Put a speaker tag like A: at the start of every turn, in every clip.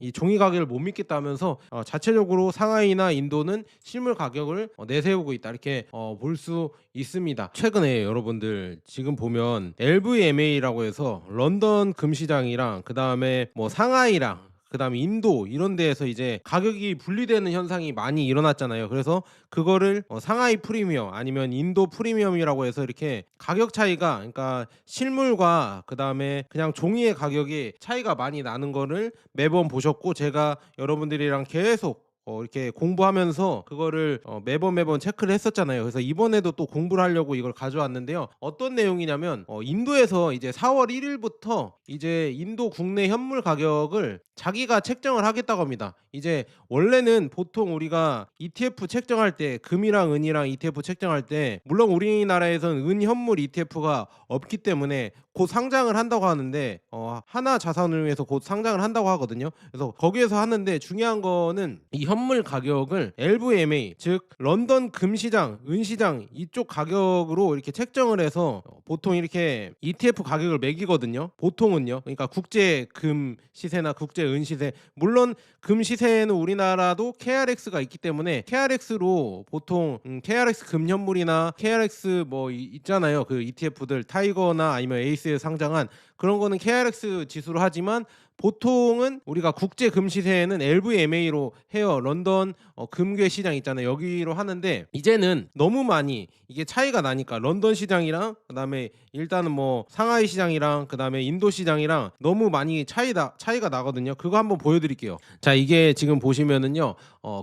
A: 이 종이 가격을 못 믿겠다면서 자체적으로 상하이나 인도는 실물 가격을 내세우고 있다 이렇게 볼 수 있습니다. 최근에 여러분들 지금 보면 LVMA라고 해서 런던 금시장이랑 그다음에 뭐 상하이랑 그다음에 인도 이런 데에서 이제 가격이 분리되는 현상이 많이 일어났잖아요. 그래서 그거를 상하이 프리미엄 아니면 인도 프리미엄이라고 해서 이렇게 가격 차이가 그러니까 실물과 그다음에 그냥 종이의 가격이 차이가 많이 나는 거를 매번 보셨고 제가 여러분들이랑 계속 이렇게 공부하면서 그거를 매번 체크를 했었잖아요. 그래서 이번에도 또 공부를 하려고 이걸 가져왔는데요. 어떤 내용이냐면 인도에서 이제 4월 1일부터 이제 인도 국내 현물 가격을 자기가 책정을 하겠다고 합니다. 이제 원래는 보통 우리가 ETF 책정할 때 금이랑 은이랑 ETF 책정할 때 물론 우리나라에서는 은 현물 ETF가 없기 때문에 곧 상장을 한다고 하는데 하나 자산운용에서 곧 상장을 한다고 하거든요. 그래서 거기에서 하는데 중요한 거는 이 현물 가격을 LVMA 즉 런던 금시장, 은시장 이쪽 가격으로 이렇게 책정을 해서 보통 이렇게 ETF 가격을 매기거든요. 보통은요. 그러니까 국제 금 시세나 국제 은 시세 물론 금 시세는 우리나라도 KRX가 있기 때문에 KRX로 보통 KRX 금현물이나 KRX 뭐 있잖아요. 그 ETF들 타이거나 아니면 에이스에 상장한 그런 거는 KRX 지수로 하지만 보통은 우리가 국제 금 시세에는 LVMA로 해요. 런던 금괴 시장 있잖아요. 여기로 하는데 이제는 너무 많이 이게 차이가 나니까 런던 시장이랑 그다음에 일단은 뭐 상하이 시장이랑 그다음에 인도 시장이랑 너무 많이 차이가 나거든요. 그거 한번 보여드릴게요. 자 이게 지금 보시면은요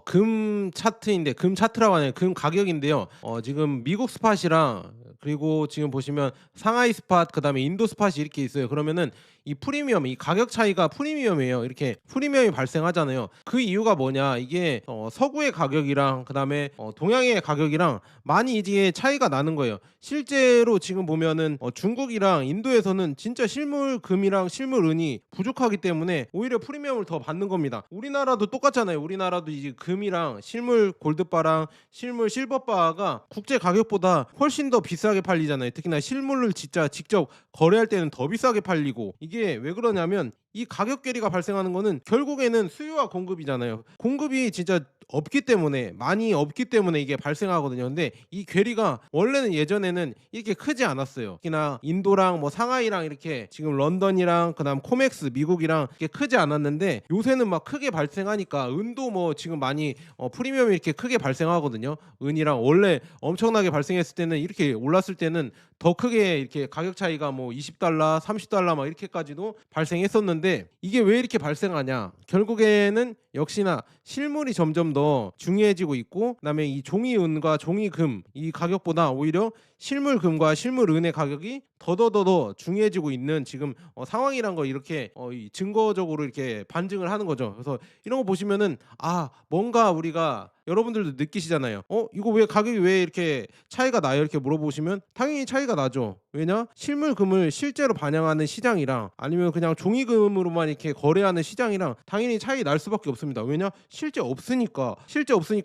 A: 금 차트인데 금 차트라고 하네요. 금 가격인데요. 지금 미국 스팟이랑 그리고 지금 보시면 상하이 스팟 그다음에 인도 스팟이 이렇게 있어요. 그러면은 이 프리미엄 이 가격 차이가 프리미엄이에요. 이렇게 프리미엄이 발생하잖아요. 그 이유가 뭐냐 이게 서구의 가격이랑 그다음에 동양의 가격이랑 많이 이제 차이가 나는 거예요. 실제로 지금 보면은 중국이랑 인도에서는 진짜 실물 금이랑 실물 은이 부족하기 때문에 오히려 프리미엄을 더 받는 겁니다. 우리나라도 똑같잖아요. 우리나라도 이제 금이랑 실물 골드바랑 실물 실버바가 국제 가격보다 훨씬 더 비싸게 팔리잖아요. 특히나 실물을 진짜 직접 거래할 때는 더 비싸게 팔리고 이게 왜 그러냐면 이 가격 괴리가 발생하는 거는 결국에는 수요와 공급이잖아요. 공급이 진짜 없기 때문에 많이 없기 때문에 이게 발생하거든요. 근데 이 괴리가 원래는 예전에는 이렇게 크지 않았어요. 특히나 인도랑 뭐 상하이랑 이렇게 지금 런던이랑 그다음 코맥스 미국이랑 이렇게 크지 않았는데 요새는 막 크게 발생하니까 은도 뭐 지금 많이 프리미엄이 이렇게 크게 발생하거든요. 은이랑 원래 엄청나게 발생했을 때는 이렇게 올랐을 때는 더 크게 이렇게 가격 차이가 뭐 $20, $30 막 이렇게까지도 발생했었는데 이게 왜 이렇게 발생하냐? 결국에는 역시나 실물이 점점 더 중요해지고 있고 그다음에 이 종이은과 종이금 이 가격보다 오히려 실물금과 실물은의 가격이 더더더 중요해지고 있는 지금 상황이란 걸 이렇게 이 증거적으로 이렇게 반증을 하는 거죠. 그래서 이런 거 보시면은 뭔가 우리가 여러분들도 느끼시잖아요. 이거 왜 가격이 왜 이렇게 차이가 나요? 이렇게 물어보시면 당연히 차이가 나죠. 왜냐? 실물금을 실제로 반영하는 시장이랑 아니면 그냥 종이금으로만 이렇게 거래하는 시장이랑 당연히 차이 날 수밖에 없습니다. 왜냐? 실제 없으니까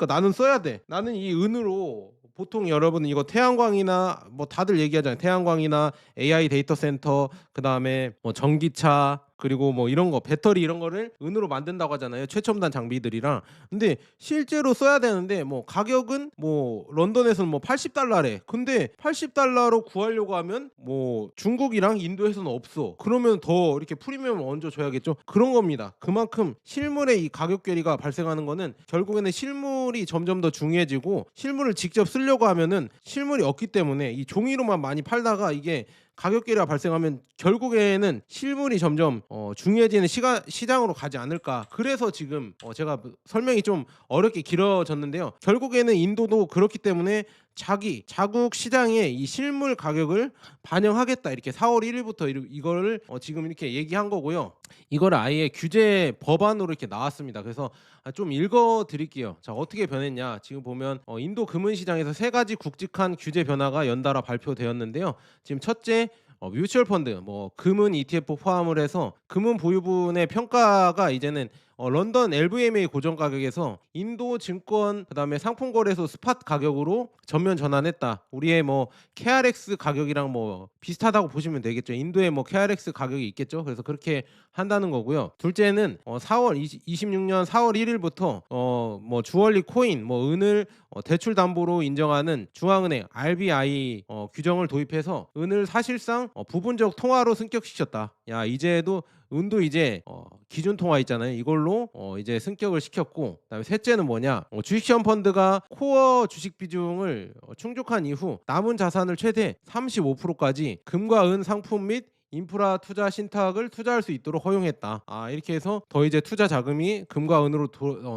A: 나는 써야 돼. 나는 이 은으로 보통 여러분 이거 태양광이나 뭐 다들 얘기하잖아요. 태양광이나 AI 데이터 센터 그다음에 뭐 전기차 그리고 뭐 이런 거 배터리 이런 거를 은으로 만든다고 하잖아요. 최첨단 장비들이랑. 근데 실제로 써야 되는데 뭐 가격은 뭐 런던에서는 뭐 $80래. 근데 $80로 구하려고 하면 뭐 중국이랑 인도에서는 없어. 그러면 더 이렇게 프리미엄을 얹어 줘야겠죠. 그런 겁니다. 그만큼 실물의 이 가격 괴리가 발생하는 거는 결국에는 실물이 점점 더 중요해지고 실물을 직접 쓰려고 하면은 실물이 없기 때문에 이 종이로만 많이 팔다가 이게 가격 괴리가 발생하면 결국에는 실물이 점점 중요해지는 시장으로 가지 않을까. 그래서 지금 제가 설명이 좀 어렵게 길어졌는데요. 결국에는 인도도 그렇기 때문에 자국 시장에 이 실물 가격을 반영하겠다. 이렇게 4월 1일부터 이거를 지금 이렇게 얘기한 거고요. 이걸 아예 규제 법안으로 이렇게 나왔습니다. 그래서 좀 읽어 드릴게요. 자, 어떻게 변했냐? 지금 보면 인도 금은 시장에서 세 가지 굵직한 규제 변화가 연달아 발표되었는데요. 지금 첫째 뮤추얼 펀드 뭐 금은 ETF 포함을 해서 금은 보유분의 평가가 이제는 런던 LVMA 고정 가격에서 인도 증권 그다음에 상품 거래소 스팟 가격으로 전면 전환했다. 우리의 뭐 KRX 가격이랑 뭐 비슷하다고 보시면 되겠죠. 인도에 뭐 KRX 가격이 있겠죠. 그래서 그렇게 한다는 거고요. 둘째는 26년 4월 1일부터 뭐 주얼리 코인 뭐 은을 대출 담보로 인정하는 중앙은행 RBI 규정을 도입해서 은을 사실상 부분적 통화로 승격시켰다. 야, 이제도 은도 이제 기준 통화 있잖아요. 이걸로 이제 승격을 시켰고, 그다음에 셋째는 뭐냐? 주식시험 펀드가 코어 주식 비중을 충족한 이후 남은 자산을 최대 35%까지 금과 은 상품 및 인프라 투자 신탁을 투자할 수 있도록 허용했다. 이렇게 해서 더 이제 투자 자금이 금과 은으로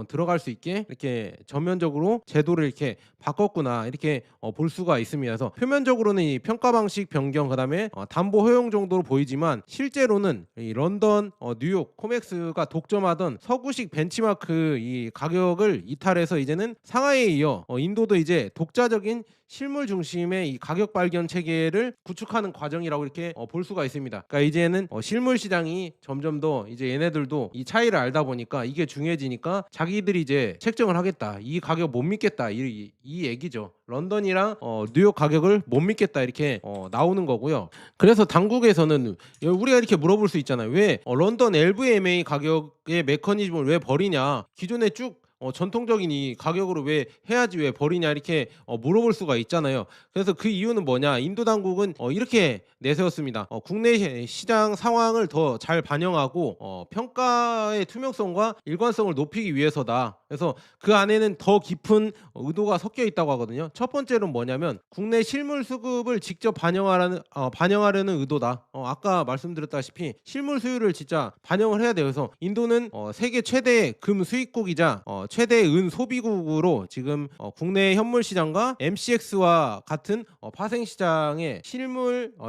A: 들어갈 수 있게 이렇게 전면적으로 제도를 이렇게 바꿨구나, 이렇게 볼 수가 있습니다. 그래서 표면적으로는 이 평가 방식 변경 그다음에 담보 허용 정도로 보이지만 실제로는 이 런던, 뉴욕, 코맥스가 독점하던 서구식 벤치마크 이 가격을 이탈해서 이제는 상하이에 이어 인도도 이제 독자적인 실물 중심의 이 가격 발견 체계를 구축하는 과정이라고 이렇게 볼 수가 있습니다. 그러니까 이제는 실물 시장이 점점 더 이제 얘네들도 이 차이를 알다 보니까 이게 중요해지니까 자기들이 이제 책정을 하겠다. 이 가격 못 믿겠다. 이 얘기죠. 런던이랑 뉴욕 가격을 못 믿겠다, 이렇게 나오는 거고요. 그래서 당국에서는 우리가 이렇게 물어볼 수 있잖아요. 왜 런던 LVMA 가격의 메커니즘을 왜 버리냐? 기존에 쭉 전통적인 이 가격으로 왜 해야지 왜 버리냐, 이렇게 물어볼 수가 있잖아요. 그래서 그 이유는 뭐냐? 인도 당국은 이렇게 내세웠습니다. 국내 시장 상황을 더 잘 반영하고 평가의 투명성과 일관성을 높이기 위해서다. 그래서 그 안에는 더 깊은 의도가 섞여 있다고 하거든요. 첫 번째는 뭐냐면 국내 실물 수급을 직접 반영하려는 의도다. 아까 말씀드렸다시피 실물 수요를 진짜 반영을 해야 돼요. 그래서 인도는 세계 최대 금 수입국이자 최대 은 소비국으로 지금 국내 현물 시장과 MCX와 같은 파생 시장에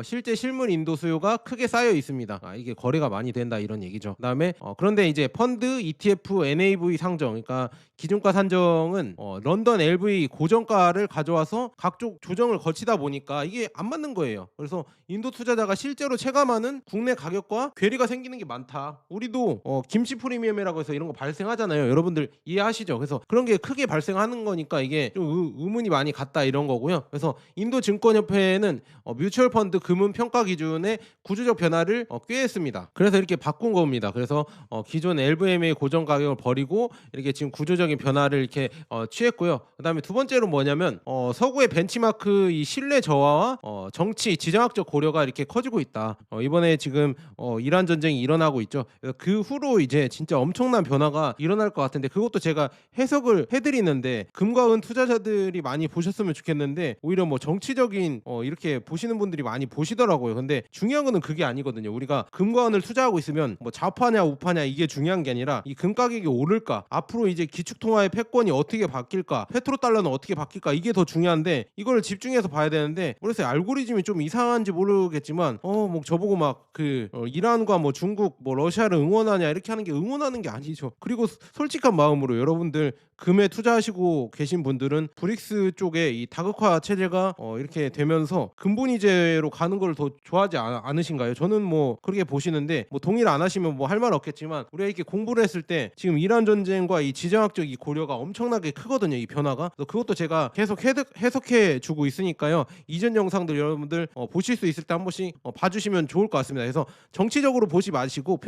A: 실제 실물 인도 수요가 크게 쌓여 있습니다. 이게 거래가 많이 된다, 이런 얘기죠. 그다음에 그런데 이제 펀드, ETF, NAV 상정, 그러니까 기준가 산정은 런던 LV 고정가를 가져와서 각종 조정을 거치다 보니까 이게 안 맞는 거예요. 그래서 인도 투자자가 실제로 체감하는 국내 가격과 괴리가 생기는 게 많다. 우리도 김치 프리미엄이라고 해서 이런 거 발생하잖아요. 여러분들 이해하시죠? 그래서 그런 게 크게 발생하는 거니까 이게 좀 의문이 많이 갔다, 이런 거고요. 그래서 인도 증권협회는 뮤추얼 펀드 금은 평가 기준의 구조적 변화를 꾀했습니다. 그래서 이렇게 바꾼 겁니다. 그래서 기존 LVMA 고정 가격을 버리고 이렇게 지금 구조적인 변화를 이렇게 취했고요. 그다음에 두 번째로 뭐냐면 서구의 벤치마크 이 신뢰 저하와 정치 지정학적 고려가 이렇게 커지고 있다. 이번에 지금 이란 전쟁이 일어나고 있죠. 그 후로 이제 진짜 엄청난 변화가 일어날 것 같은데, 그것도 제가 해석을 해드리는데 금과 은 투자자들이 많이 보셨으면 좋겠는데 오히려 뭐 정치적인 이렇게 보시는 분들이 많이 보시더라고요. 근데 중요한 거는 그게 아니거든요. 우리가 금과 은을 투자하고 있으면 뭐 좌파냐 우파냐 이게 중요한 게 아니라 이 금 가격이 오를까, 앞으로 이제 기축통화의 패권이 어떻게 바뀔까, 페트로달러는 어떻게 바뀔까, 이게 더 중요한데 이걸 집중해서 봐야 되는데, 그래서 알고리즘이 좀 이상한지 모르겠지만 뭐 저보고 막 그 이란과 뭐 중국 뭐 러시아를 응원하냐 이렇게 하는 게 응원하는 게 아니죠. 그리고 솔직한 마음으로 여러분들 금에 투자하시고 계신 분들은 브릭스 쪽에 이 다극화 체제가 이렇게 되면서 근본이제로 가는 걸 더 좋아하지 않으신가요? 저는 뭐 그렇게 보시는데, 뭐 동의를 안 하시면 뭐 할 말 없겠지만 우리가 이렇게 공부를 했을 때 지금 이란 전쟁과 이 지정학적 이 고려가 엄청나게 크거든요, 이 변화가. 그것도 제가 계속 해석해 주고 있으니까요. 이전 영상들 여러분들 보실 수 있을 때 한 번씩 봐주시면 좋을 것 같습니다. 그래서 정치적으로 보지 마시고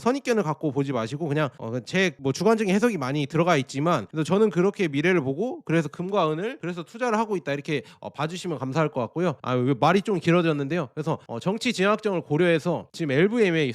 A: 선입견을 갖고 보지 마시고 그냥 제 뭐 주관적인 해석이 많이 들어가 있지만, 그래서 저는 그렇게 미래를 보고 그래서 금과 은을 그래서 투자를 하고 있다, 이렇게 봐주시면 감사할 것 같고요. 말이 좀 길어졌는데요. 그래서 정치 지정학적을 고려해서 지금 LVMA,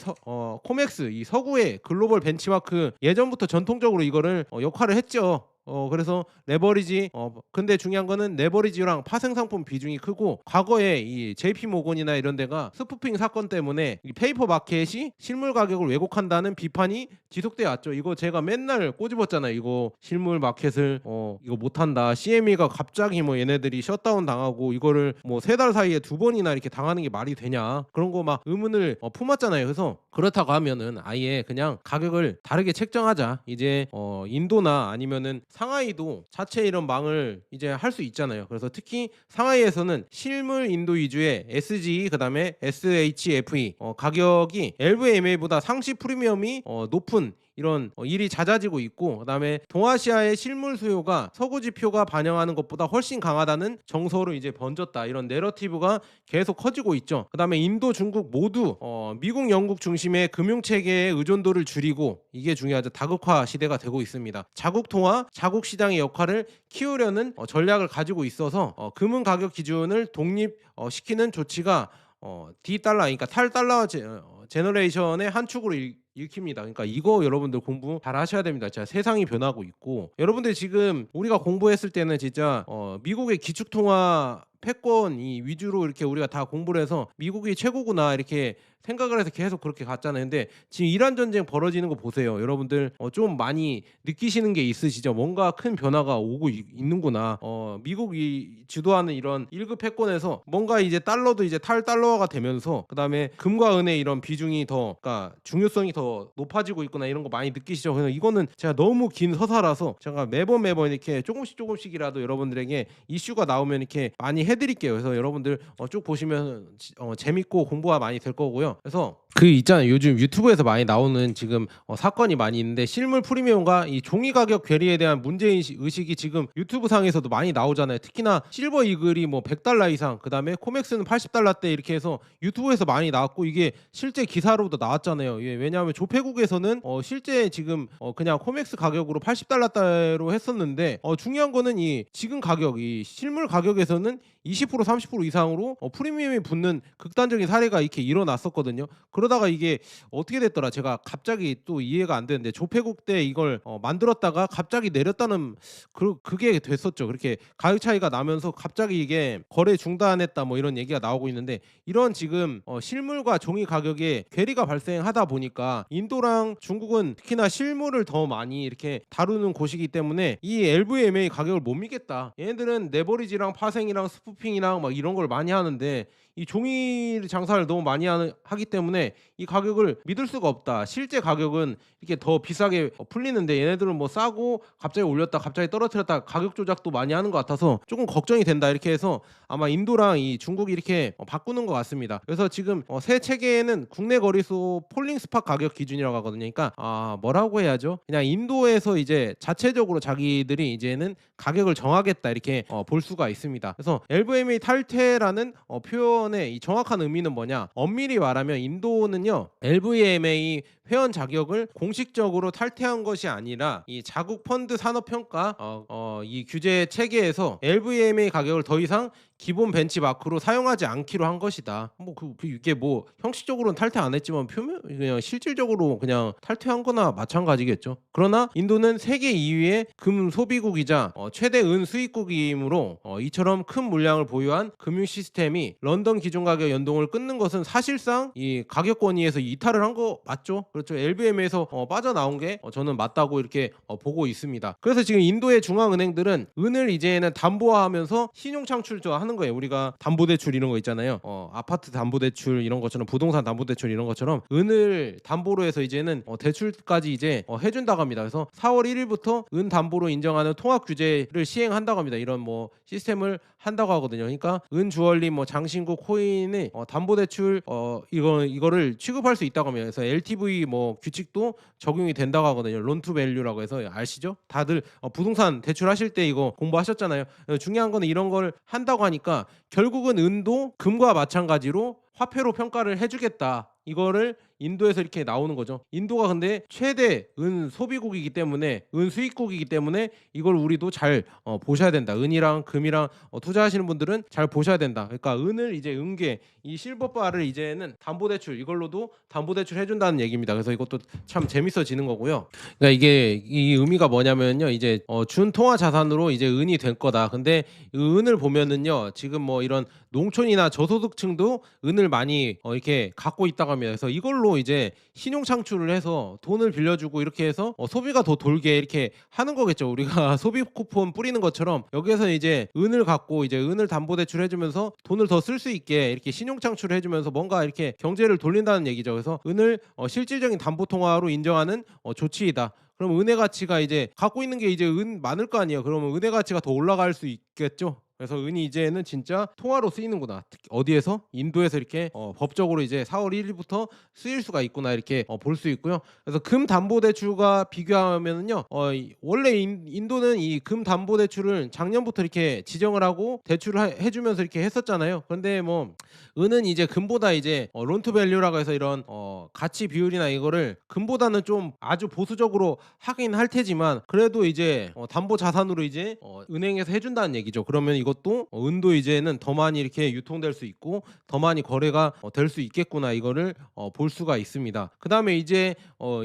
A: 코맥스 이 서구의 글로벌 벤치마크 예전부터 전통적으로 이거를 역할을 했죠. 그래서 레버리지 근데 중요한 거는 레버리지랑 파생 상품 비중이 크고, 과거에 이 JP 모건이나 이런 데가 스푸핑 사건 때문에 이 페이퍼 마켓이 실물 가격을 왜곡한다는 비판이 지속돼 왔죠. 이거 제가 맨날 꼬집었잖아요. 이거 실물 마켓을 이거 못한다. CME가 갑자기 뭐 얘네들이 셧다운 당하고 이거를 뭐 3달 사이에 2번이나 이렇게 당하는 게 말이 되냐, 그런 거 막 의문을 품었잖아요. 그래서 그렇다고 하면은 아예 그냥 가격을 다르게 책정하자. 이제 인도나 아니면은 상하이도 자체 이런 망을 이제 할 수 있잖아요. 그래서 특히 상하이에서는 실물 인도 위주의 SGE 그다음에 SHFE 가격이 LVMA보다 상시 프리미엄이 높은 이런 일이 잦아지고 있고, 그다음에 동아시아의 실물 수요가 서구 지표가 반영하는 것보다 훨씬 강하다는 정서로 이제 번졌다. 이런 내러티브가 계속 커지고 있죠. 그다음에 인도, 중국 모두 미국, 영국 중심의 금융 체계의 의존도를 줄이고, 이게 중요하죠. 다극화 시대가 되고 있습니다. 자국 통화, 자국 시장의 역할을 키우려는 전략을 가지고 있어서 금융 가격 기준을 독립 시키는 조치가 D 달러, 그러니까 탈달러 제너레이션의 한 축으로 읽힙니다. 그러니까 이거 여러분들 공부 잘 하셔야 됩니다. 진짜 세상이 변하고 있고, 여러분들 지금 우리가 공부했을 때는 진짜 미국의 기축통화 패권이 위주로 이렇게 우리가 다 공부를 해서 미국이 최고구나 이렇게 생각을 해서 계속 그렇게 갔잖아요. 근데 지금 이란 전쟁 벌어지는 거 보세요. 여러분들 좀 많이 느끼시는 게 있으시죠? 뭔가 큰 변화가 오고 있는구나. 미국이 주도하는 이런 1급 패권에서 뭔가 이제 달러도 이제 탈달러화가 되면서, 그다음에 금과 은의 이런 비중이 더, 그러니까 중요성이 더 높아지고 있구나, 이런 거 많이 느끼시죠? 그래서 이거는 제가 너무 긴 서사라서 제가 매번 이렇게 조금씩이라도 여러분들에게 이슈가 나오면 이렇게 많이 해드릴게요. 그래서 여러분들 쭉 보시면 재밌고 공부가 많이 될 거고요. 그래서 그 있잖아요, 요즘 유튜브에서 많이 나오는 지금 사건이 많이 있는데, 실물 프리미엄과 이 종이 가격 괴리에 대한 문제 의식이 지금 유튜브 상에서도 많이 나오잖아요. 특히나 실버 이글이 뭐 100달러 이상, 그다음에 코맥스는 80달러대 이렇게 해서 유튜브에서 많이 나왔고, 이게 실제 기사로도 나왔잖아요. 예, 왜냐하면 조폐국에서는 실제 지금 그냥 코맥스 가격으로 80달러대로 했었는데, 중요한 거는 이 지금 가격, 이 실물 가격에서는 20% 30% 이상으로 프리미엄이 붙는 극단적인 사례가 이렇게 일어났었거든요. 그러다가 이게 어떻게 됐더라, 제가 갑자기 또 이해가 안 되는데, 조폐국 때 이걸 만들었다가 갑자기 내렸다는 그게 됐었죠. 그렇게 가격 차이가 나면서 갑자기 이게 거래 중단했다 뭐 이런 얘기가 나오고 있는데, 이런 지금 실물과 종이 가격에 괴리가 발생하다 보니까 인도랑 중국은 특히나 실물을 더 많이 이렇게 다루는 곳이기 때문에 이 LVMA 가격을 못 믿겠다. 얘네들은 레버리지랑 파생이랑 스푸핑이랑 막 이런 걸 많이 하는데, 이 종이 장사를 너무 많이 하기 때문에 이 가격을 믿을 수가 없다. 실제 가격은 이렇게 더 비싸게 풀리는데, 얘네들은 뭐 싸고 갑자기 올렸다 갑자기 떨어뜨렸다 가격 조작도 많이 하는 것 같아서 조금 걱정이 된다. 이렇게 해서 아마 인도랑 이 중국이 이렇게 바꾸는 것 같습니다. 그래서 지금 새 체계에는 국내 거래소 폴링 스팟 가격 기준이라고 하거든요. 그러니까 뭐라고 해야죠? 그냥 인도에서 이제 자체적으로 자기들이 이제는 가격을 정하겠다, 이렇게 볼 수가 있습니다. 그래서 LVMA 탈퇴라는 표현의 이 정확한 의미는 뭐냐? 엄밀히 말하면 인도는요, LVMA 회원 자격을 공식적으로 탈퇴한 것이 아니라 이 자국 펀드 산업 평가 이 규제 체계에서 LVMA 가격을 더 이상 기본 벤치마크로 사용하지 않기로 한 것이다. 뭐 이게 뭐 형식적으로는 탈퇴 안 했지만 그냥 실질적으로 그냥 탈퇴한 거나 마찬가지겠죠. 그러나 인도는 세계 2위의 금 소비국이자 최대 은 수입국이므로 이처럼 큰 물량을 보유한 금융 시스템이 런던 기준 가격 연동을 끊는 것은 사실상 이 가격 권위에서 이탈을 한 거 맞죠? 그렇죠. LBM에서 빠져나온 게 저는 맞다고 이렇게 보고 있습니다. 그래서 지금 인도의 중앙은행들은 은을 이제는 담보화하면서 신용 창출 하는 거예요. 우리가 담보대출 이런 거 있잖아요. 아파트 담보대출 이런 것처럼, 부동산 담보대출 이런 것처럼 은을 담보로 해서 이제는 대출까지 이제 해준다고 합니다. 그래서 4월 1일부터 은 담보로 인정하는 통합 규제를 시행한다고 합니다. 이런 뭐 시스템을 한다고 하거든요. 그러니까 은, 주얼리, 뭐 장신구, 코인의 담보대출 이거를 취급할 수 있다고 합니다. 그래서 LTV 뭐 규칙도 적용이 된다고 하거든요. 론투밸류라고 해서 아시죠? 다들 부동산 대출하실 때 이거 공부하셨잖아요. 중요한 거는 이런 걸 한다고 하니까 결국은 은도 금과 마찬가지로 화폐로 평가를 해주겠다. 이거를 인도에서 이렇게 나오는 거죠. 인도가 근데 최대 은 소비국이기 때문에, 은 수입국이기 때문에 이걸 우리도 잘 보셔야 된다. 은이랑 금이랑 투자하시는 분들은 잘 보셔야 된다. 그러니까 은을 이제 은괴, 이 실버바를 이제는 담보대출, 이걸로도 담보대출 해준다는 얘기입니다. 그래서 이것도 참 재밌어지는 거고요. 그러니까 이게 이 의미가 뭐냐면요, 이제 준통화 자산으로 이제 은이 될 거다. 근데 은을 보면은요, 지금 뭐 이런 농촌이나 저소득층도 은을 많이 이렇게 갖고 있다고 합니다. 그래서 이걸로 이제 신용 창출을 해서 돈을 빌려주고 이렇게 해서 소비가 더 돌게 이렇게 하는 거겠죠. 우리가 소비 쿠폰 뿌리는 것처럼 여기에서 이제 은을 갖고 이제 은을 담보대출 해주면서 돈을 더 쓸 수 있게 이렇게 신용 창출을 해주면서 뭔가 이렇게 경제를 돌린다는 얘기죠. 그래서 은을 실질적인 담보통화로 인정하는 조치이다. 그럼 은의 가치가 이제 갖고 있는 게 이제 은 많을 거 아니에요. 그러면 은의 가치가 더 올라갈 수 있겠죠. 그래서 은이 이제는 진짜 통화로 쓰이는구나. 특히 어디에서? 인도에서 이렇게 법적으로 이제 4월 1일부터 쓰일 수가 있구나 이렇게 볼 수 있고요. 그래서 금담보대출과 비교하면은요, 원래 인도는 이 금담보대출을 작년부터 이렇게 지정을 하고 대출을 해주면서 이렇게 했었잖아요. 그런데 뭐 은은 이제 금보다 이제 론투밸류라고 해서 이런 가치 비율이나 이거를 금보다는 좀 아주 보수적으로 하긴 할 테지만 그래도 이제 담보 자산으로 이제 은행에서 해준다는 얘기죠. 그러면 이것도 은도 이제는 더 많이 이렇게 유통될 수 있고 더 많이 거래가 될 수 있겠구나 이거를 볼 수가 있습니다. 그 다음에 이제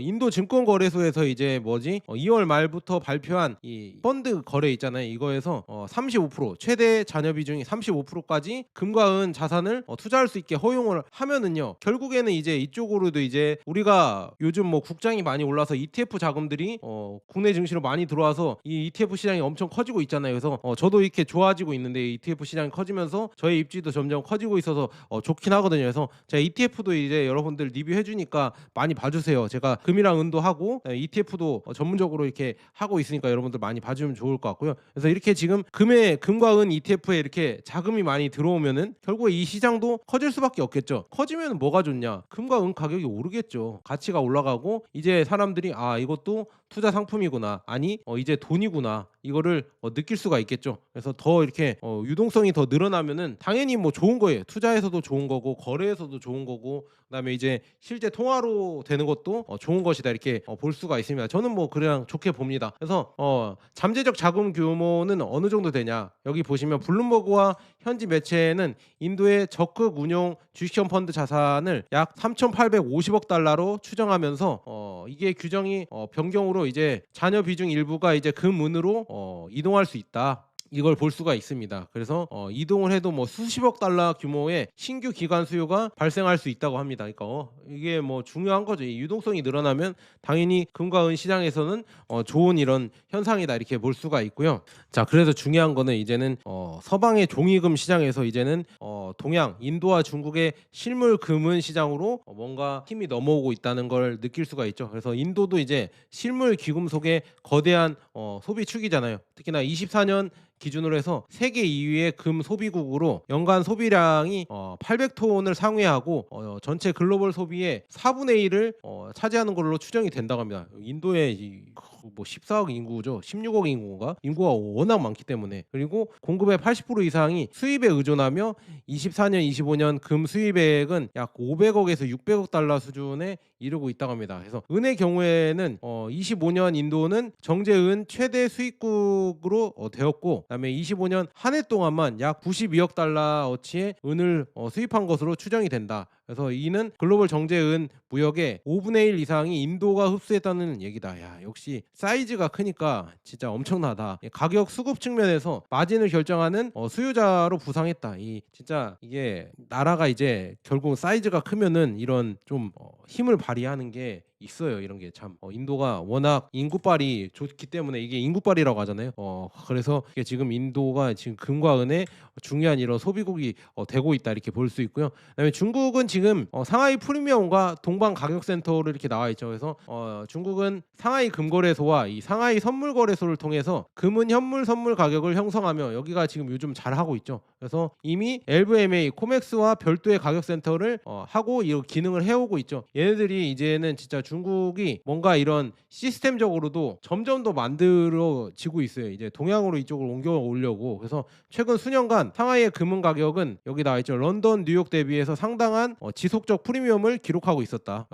A: 인도 증권거래소에서 이제 2월 말부터 발표한 이 펀드 거래 있잖아요. 이거에서 35% 최대 잔여 비중이 35%까지 금과 은 자산을 투자할 수 있게 허용을 하면은요, 결국에는 이제 이쪽으로도 이제 우리가 요즘 뭐 국장이 많이 올라서 ETF 자금들이 국내 증시로 많이 들어와서 이 ETF 시장이 엄청 커지고 있잖아요. 그래서 저도 이렇게 좋아지고 있는데 ETF 시장이 커지면서 저의 입지도 점점 커지고 있어서 좋긴 하거든요. 그래서 제가 ETF도 이제 여러분들 리뷰해 주니까 많이 봐주세요. 제가 금이랑 은도 하고 ETF도 전문적으로 이렇게 하고 있으니까 여러분들 많이 봐주면 좋을 것 같고요. 그래서 이렇게 지금 금과 은 ETF에 이렇게 자금이 많이 들어오면은 결국에 이 시장도 커질 수밖에 없겠죠. 커지면 뭐가 좋냐? 금과 은 가격이 오르겠죠. 가치가 올라가고 이제 사람들이 이것도 투자 상품이구나, 아니 이제 돈이구나, 이거를 느낄 수가 있겠죠. 그래서 더 이렇게 유동성이 더 늘어나면은 당연히 뭐 좋은 거예요. 투자에서도 좋은 거고 거래에서도 좋은 거고 그다음에 이제 실제 통화로 되는 것도 좋은 것이다 이렇게 볼 수가 있습니다. 저는 뭐 그냥 좋게 봅니다. 그래서 잠재적 자금 규모는 어느 정도 되냐, 여기 보시면 블룸버그와 현지 매체는 인도의 적극 운용 주식형 펀드 자산을 약 3,850억 달러로 추정하면서 이게 규정이 변경으로 이제 잔여 비중 일부가 이제 금은으로 이동할 수 있다, 이걸 볼 수가 있습니다. 그래서 이동을 해도 뭐 수십억 달러 규모의 신규 기관 수요가 발생할 수 있다고 합니다. 그러니까 이게 뭐 중요한 거죠. 이 유동성이 늘어나면 당연히 금과 은 시장에서는 좋은 이런 현상이다 이렇게 볼 수가 있고요. 자, 그래서 중요한 거는 이제는 서방의 종이금 시장에서 이제는 동양, 인도와 중국의 실물 금은 시장으로 뭔가 힘이 넘어오고 있다는 걸 느낄 수가 있죠. 그래서 인도도 이제 실물 귀금속의 거대한 소비 축이잖아요. 특히나 24년 기준으로 해서 세계 2위의 금 소비국으로 연간 소비량이 800톤을 상회하고 전체 글로벌 소비의 4분의 1을 차지하는 걸로 추정이 된다고 합니다. 인도의 뭐 14억 인구죠. 16억 인구가 워낙 많기 때문에. 그리고 공급의 80% 이상이 수입에 의존하며 24년 25년 금 수입액은 약 500억에서 600억 달러 수준에 이르고 있다고 합니다. 그래서 은의 경우에는 25년 인도는 정제은 최대 수입국으로 되었고, 그다음에 25년 한 해 동안만 약 92억 달러어치의 은을 수입한 것으로 추정이 된다. 그래서 이는 글로벌 정제은 무역의 5분의 1 이상이 인도가 흡수했다는 얘기다. 야, 역시 사이즈가 크니까 진짜 엄청나다. 가격 수급 측면에서 마진을 결정하는 수요자로 부상했다. 진짜 이게 나라가 이제 결국 사이즈가 크면은 이런 좀 힘을 발휘하는 게 있어요. 이런 게 참 인도가 워낙 인구빨이 좋기 때문에 이게 인구빨이라고 하잖아요. 그래서 이게 지금 인도가 지금 금과 은의 중요한 이런 소비국이 되고 있다 이렇게 볼 수 있고요. 그다음에 중국은 지금 상하이 프리미엄과 동방 가격센터로 이렇게 나와 있죠. 그래서 중국은 상하이 금거래소와 이 상하이 선물거래소를 통해서 금은 현물 선물 가격을 형성하며 여기가 지금 요즘 잘 하고 있죠. 그래서 이미 LVMA, 코맥스와 별도의 가격센터를 하고 이 기능을 해오고 있죠. 얘네들이 이제는 진짜 중국이 뭔가 이런 시스템적으로도 점점 더 만들어지고 있어요. 이제 동양으로 이쪽을 옮겨오려고. 그래서 최근 수년간 상하이의 금은 가격은 여기 나와 있죠. 런던, 뉴욕 대비해서 상당한 지속적 프리미엄을 기록하고 있었다.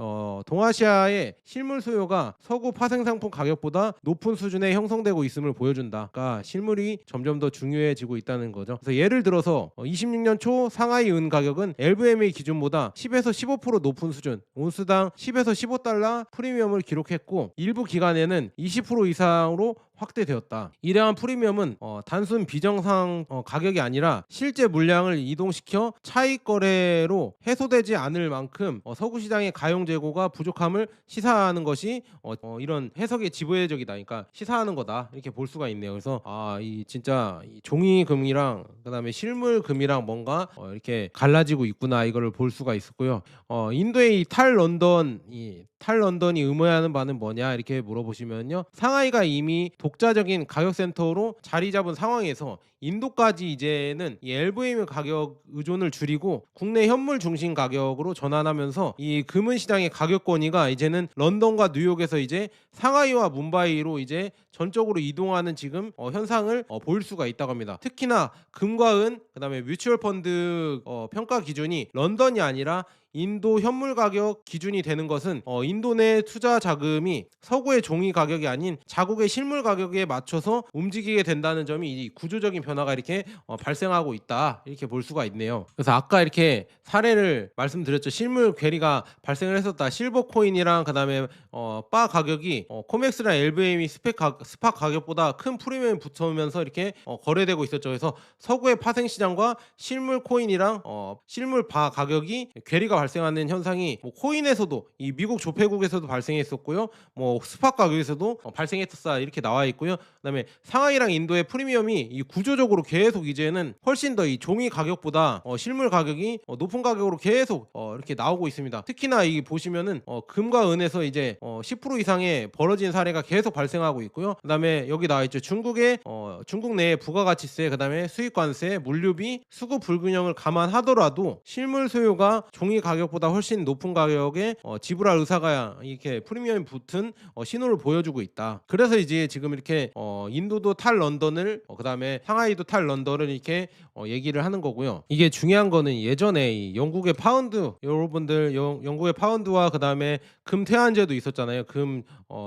A: 동아시아의 실물 수요가 서구 파생상품 가격보다 높은 수준에 형성되고 있음을 보여준다. 그러니까 실물이 점점 더 중요해지고 있다는 거죠. 그래서 예를 들어서 26년 초 상하이 은 가격은 LVMA 기준보다 10에서 15% 높은 수준, 온스당 10에서 15달러 프리미엄을 기록했고 일부 기간에는 20% 이상으로 확대되었다. 이러한 프리미엄은 단순 비정상 가격이 아니라 실제 물량을 이동시켜 차익 거래로 해소되지 않을 만큼 서구 시장의 가용 재고가 부족함을 시사하는 것이 이런 해석의 지배적이다. 그러니까 시사하는 거다 이렇게 볼 수가 있네요. 그래서 이 진짜 이 종이금이랑 그다음에 실물금이랑 뭔가 이렇게 갈라지고 있구나 이거를 볼 수가 있었고요. 인도의 탈 런던이 의미하는 바는 뭐냐 이렇게 물어보시면요, 상하이가 이미 독자적인 가격 센터로 자리 잡은 상황에서 인도까지 이제는 이 LVMH 가격 의존을 줄이고 국내 현물 중심 가격으로 전환하면서 이 금은 시장의 가격 권위가 이제는 런던과 뉴욕에서 이제 상하이와 뭄바이로 이제 전적으로 이동하는 지금 현상을 볼 수가 있다고 합니다. 특히나 금과 은, 그다음에 뮤추얼 펀드 평가 기준이 런던이 아니라 인도 현물 가격 기준이 되는 것은 인도 내 투자 자금이 서구의 종이 가격이 아닌 자국의 실물 가격에 맞춰서 움직이게 된다는 점이 이 구조적인 변화가 이렇게 발생하고 있다, 이렇게 볼 수가 있네요. 그래서 아까 이렇게 사례를 말씀드렸죠. 실물 괴리가 발생을 했었다. 실버 코인이랑 그다음에 바 가격이 코맥스랑 LVMH 스팟 가격보다 큰 프리미엄이 붙으면서 이렇게 거래되고 있었죠. 그래서 서구의 파생 시장과 실물 코인이랑 실물 바 가격이 괴리가 발생하는 현상이 뭐 코인에서도 이 미국 조폐국에서도 발생했었고요. 뭐 스팟 가격에서도 발생했었다, 이렇게 나와 있고요. 그다음에 상하이랑 인도의 프리미엄이 이 구조적으로 계속 이제는 훨씬 더 이 종이 가격보다 실물 가격이 높은 가격으로 계속 이렇게 나오고 있습니다. 특히나 이 보시면은 금과 은에서 이제 10% 이상의 벌어진 사례가 계속 발생하고 있고요. 그다음에 여기 나와 있죠. 중국 내의 부가가치세, 그다음에 수입관세, 물류비, 수급 불균형을 감안하더라도 실물 수요가 종이 가격보다 훨씬 높은 가격에 지불할 의사가 이렇게 프리미엄이 붙은 신호를 보여주고 있다. 그래서 이제 지금 이렇게 인도도 탈 런던을 그다음에 상하이도 탈 런던을 이렇게 얘기를 하는 거고요. 이게 중요한 거는 예전에 이 영국의 파운드, 여러분들 영국의 파운드와 그다음에 금 태환제도 있었잖아요. 금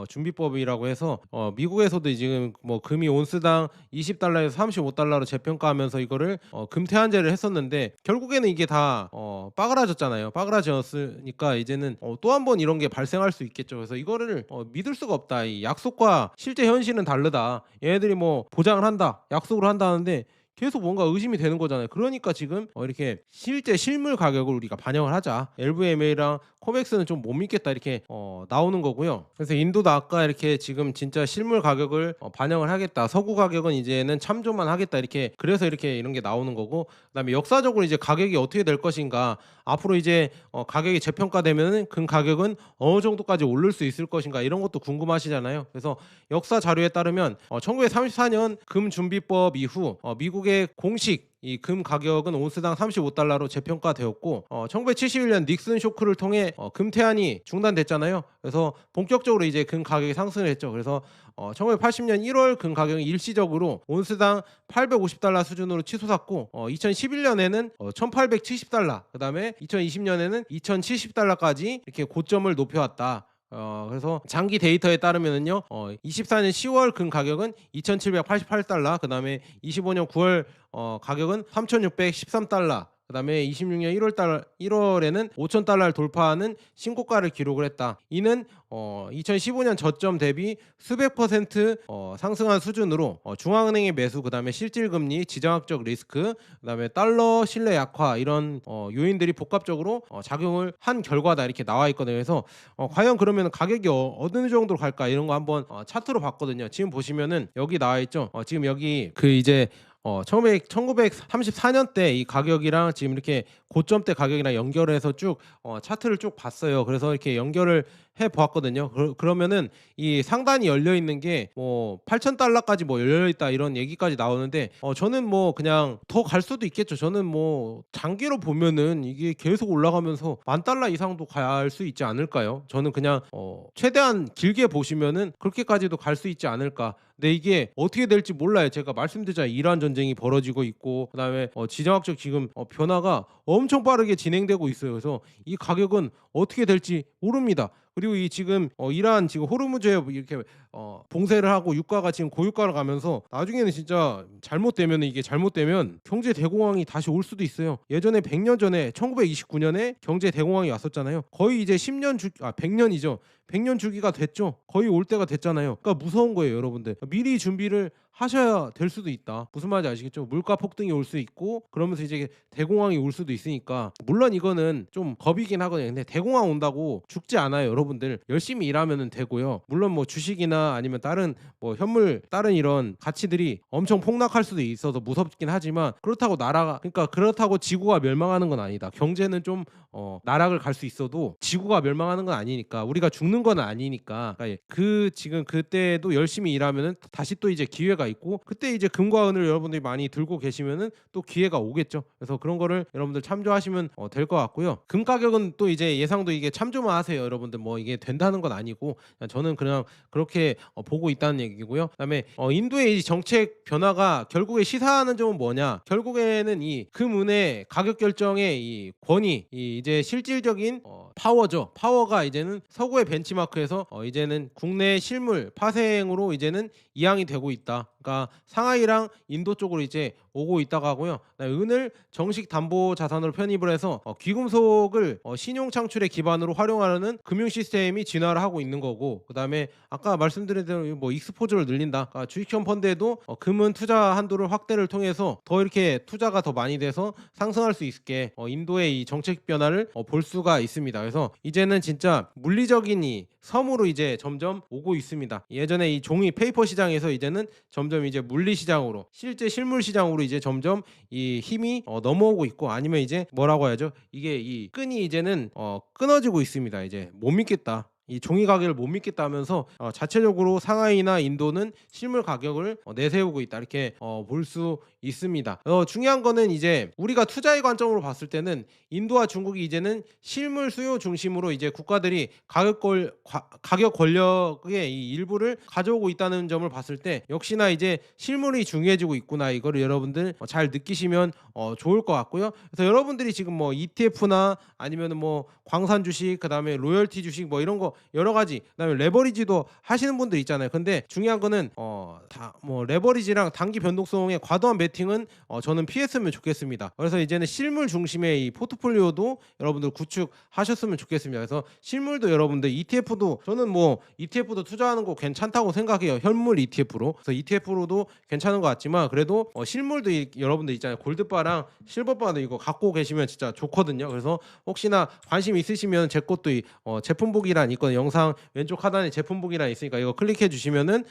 A: 준비법이라고 해서 미국에서도 지금 뭐 금이 온스당 20달러에서 35달러로 재평가하면서 이거를 금 태환제를 했었는데 결국에는 이게 다 빠그라졌잖아요. 빠그라졌으니까 이제는 또 한 번 이런 게 발생할 수 있겠죠. 그래서 이거를 믿을 수가 없다. 이 약속과 실제 현실은 다르다. 얘네들이 뭐 보장을 한다, 약속을 한다는데 계속 뭔가 의심이 되는 거잖아요. 그러니까 지금 이렇게 실제 실물 가격을 우리가 반영을 하자. LVMH랑 코맥스는 좀 못 믿겠다, 이렇게 나오는 거고요. 그래서 인도도 아까 이렇게 지금 진짜 실물 가격을 반영을 하겠다, 서구 가격은 이제는 참조만 하겠다, 이렇게 그래서 이렇게 이런 게 나오는 거고, 그다음에 역사적으로 이제 가격이 어떻게 될 것인가, 앞으로 이제 가격이 재평가되면은 금 가격은 어느 정도까지 오를 수 있을 것인가, 이런 것도 궁금하시잖아요. 그래서 역사 자료에 따르면 1934년 금 준비법 이후 미국의 공식 이 금 가격은 온스당 35달러로 재평가되었고 1971년 닉슨 쇼크를 통해 금 태환이 중단됐잖아요. 그래서 본격적으로 이제 금 가격이 상승을 했죠. 그래서 1980년 1월 금 가격이 일시적으로 온스당 850달러 수준으로 치솟았고 2011년에는 1870달러, 그다음에 2020년에는 2070달러까지 이렇게 고점을 높여왔다. 그래서 장기 데이터에 따르면은요 24년 10월 금 가격은 2,788달러, 그다음에 25년 9월 가격은 3,613달러, 그다음에 26년 1월에는 5,000달러를 돌파하는 신고가를 기록을 했다. 이는 2015년 저점 대비 수백 퍼센트 상승한 수준으로 중앙은행의 매수, 그다음에 실질금리, 지정학적 리스크, 그다음에 달러 신뢰 약화, 이런 요인들이 복합적으로 작용을 한 결과다, 이렇게 나와 있거든요. 그래서 과연 그러면 가격이 어느 정도로 갈까, 이런 거 한번 차트로 봤거든요. 지금 보시면은 여기 나와 있죠. 지금 여기 그 이제 1934년 때 이 가격이랑 지금 이렇게 고점 때 가격이랑 연결해서 쭉 차트를 쭉 봤어요. 그래서 이렇게 연결을 해 보았거든요. 그러면은 이 상단이 열려 있는 게 뭐 8,000달러까지 뭐 열려 있다, 이런 얘기까지 나오는데 저는 뭐 그냥 더 갈 수도 있겠죠. 저는 뭐 장기로 보면은 이게 계속 올라가면서 10,000달러 이상도 갈 수 있지 않을까요? 저는 그냥 최대한 길게 보시면은 그렇게까지도 갈 수 있지 않을까. 근데 이게 어떻게 될지 몰라요. 제가 말씀드렸잖아요. 이란 전쟁이 벌어지고 있고, 그다음에 지정학적 지금 변화가 엄청 빠르게 진행되고 있어요. 그래서 이 가격은 어떻게 될지 모릅니다. 그리고 이 지금 이란 지금 호르무즈에 이렇게 봉쇄를 하고 유가가 지금 고유가로 가면서 나중에는 진짜 이게 잘못되면 경제 대공황이 다시 올 수도 있어요. 예전에 100년 전에 1929년에 경제 대공황이 왔었잖아요. 거의 이제 100년이죠. 100년 주기가 됐죠. 거의 올 때가 됐잖아요. 그러니까 무서운 거예요, 여러분들. 미리 준비를 하셔야 될 수도 있다. 무슨 말인지 아시겠죠? 물가 폭등이 올 수 있고 그러면서 이제 대공황이 올 수도 있으니까, 물론 이거는 좀 겁이긴 하거든요. 근데 대공황 온다고 죽지 않아요, 여러분들. 열심히 일하면 되고요. 물론 뭐 주식이나 금이나 아니면 다른 뭐 현물 다른 이런 가치들이 엄청 폭락할 수도 있어서 무섭긴 하지만 그렇다고 나라가 그러니까 그렇다고 지구가 멸망하는 건 아니다. 경제는 좀 나락을 갈 수 있어도 지구가 멸망하는 건 아니니까 우리가 죽는 건 아니니까 그러니까 그 지금 그때도 열심히 일하면은 다시 또 이제 기회가 있고 그때 이제 금과 은을 여러분들이 많이 들고 계시면은 또 기회가 오겠죠. 그래서 그런 거를 여러분들 참조하시면 될 것 같고요. 금 가격은 또 이제 예상도 이게 참조만 하세요. 여러분들 뭐 이게 된다는 건 아니고 저는 그냥 그렇게 보고 있다는 얘기고요. 그다음에 인도의 이 정책 변화가 결국에 시사하는 점은 뭐냐? 결국에는 이 금은의 가격 결정의 이 권위, 이제 실질적인 파워죠. 파워가 이제는 서구의 벤치마크에서 이제는 국내 실물 파생으로 이제는 이양이 되고 있다. 그러니까 상하이랑 인도 쪽으로 이제 오고 있다고 하고요. 은을 정식 담보 자산으로 편입을 해서 귀금속을 신용 창출의 기반으로 활용하려는 금융 시스템이 진화를 하고 있는 거고, 그다음에 아까 말씀드린 대로 뭐 익스포저를 늘린다. 그러니까 주식형 펀드에도 금은 투자 한도를 확대를 통해서 더 이렇게 투자가 더 많이 돼서 상승할 수 있게 인도의 이 정책 변화를 볼 수가 있습니다. 그래서 이제는 진짜 물리적인 이 섬으로 이제 점점 오고 있습니다. 예전에 이 종이 페이퍼 시장에서 이제는 점점 이제 물리 시장으로 실제 실물 시장으로 이제 점점 이 힘이 넘어오고 있고, 아니면 이제 뭐라고 해야죠? 이게 이 끈이 이제는 끊어지고 있습니다. 이제 못 믿겠다. 이 종이 가격을 못 믿겠다 하면서 자체적으로 상하이나 인도는 실물 가격을 내세우고 있다, 이렇게 볼 수 있습니다. 중요한 거는 이제 우리가 투자의 관점으로 봤을 때는 인도와 중국이 이제는 실물 수요 중심으로 이제 국가들이 가격 권력의 이 일부를 가져오고 있다는 점을 봤을 때 역시나 이제 실물이 중요해지고 있구나, 이거를 여러분들 잘 느끼시면 좋을 것 같고요. 그래서 여러분들이 지금 뭐 ETF나 아니면은 뭐 광산 주식, 그다음에 로열티 주식 뭐 이런 거 여러 가지, 그다음에 레버리지도 하시는 분들 있잖아요. 근데 중요한 거는 다 뭐 레버리지랑 단기 변동성의 과도한 베팅은 저는 피했으면 좋겠습니다. 그래서 이제는 실물 중심의 이 포트폴리오도 여러분들 구축하셨으면 좋겠습니다. 그래서 실물도 여러분들 ETF도 저는 뭐 ETF도 투자하는 거 괜찮다고 생각해요. 현물 ETF로. 그래서 ETF로도 괜찮은 것 같지만 그래도 실물도 여러분들 있잖아요. 골드바랑 실버바도 이거 갖고 계시면 진짜 좋거든요. 그래서 혹시나 관심 있으시면 제 것도 제품 보기란 있거든요. 영상 왼쪽 하단에 제품 보기란 있으니까 이거 클릭해 주시면은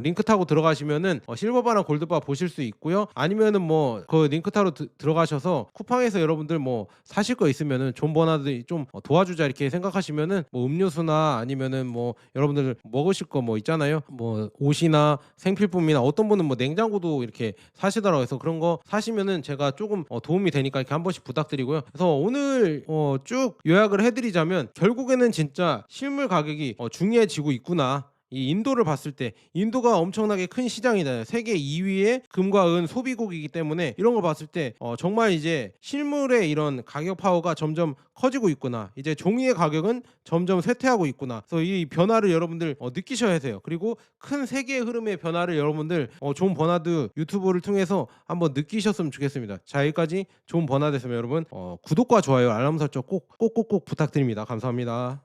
A: 링크 타고 들어가시면은 실버바랑 골드바 보실 수 있고요. 아니면은 뭐 그 링크 타로 들어가셔서 쿠팡에서 여러분들 뭐 사실 거 있으면은 존 버나드 좀 도와주자 이렇게 생각하시면은 뭐 음료수나 아니면은 뭐 여러분들 먹으실 거 뭐 있잖아요. 뭐 옷이나 생필품이나 어떤 분은 뭐 냉장고도 이렇게 사시더라고요. 그래서 그런 거 사시면은 제가 조금 도움이 되니까 이렇게 한 번씩 부탁드리고요. 그래서 오늘 쭉 요약을 해드리자면 결국에는 진짜 실물 가격이 중요해지고 있구나. 이 인도를 봤을 때 인도가 엄청나게 큰 시장이잖아요. 세계 2위의 금과 은 소비국이기 때문에 이런 걸 봤을 때 정말 이제 실물의 이런 가격 파워가 점점 커지고 있구나. 이제 종이의 가격은 점점 쇠퇴하고 있구나. 그래서 이 변화를 여러분들 느끼셔야 돼요. 그리고 큰 세계의 흐름의 변화를 여러분들 존 버나드 유튜브를 통해서 한번 느끼셨으면 좋겠습니다. 자, 여기까지 존 버나드였습니다. 여러분 구독과 좋아요, 알람 설정 꼭꼭꼭꼭 부탁드립니다. 감사합니다.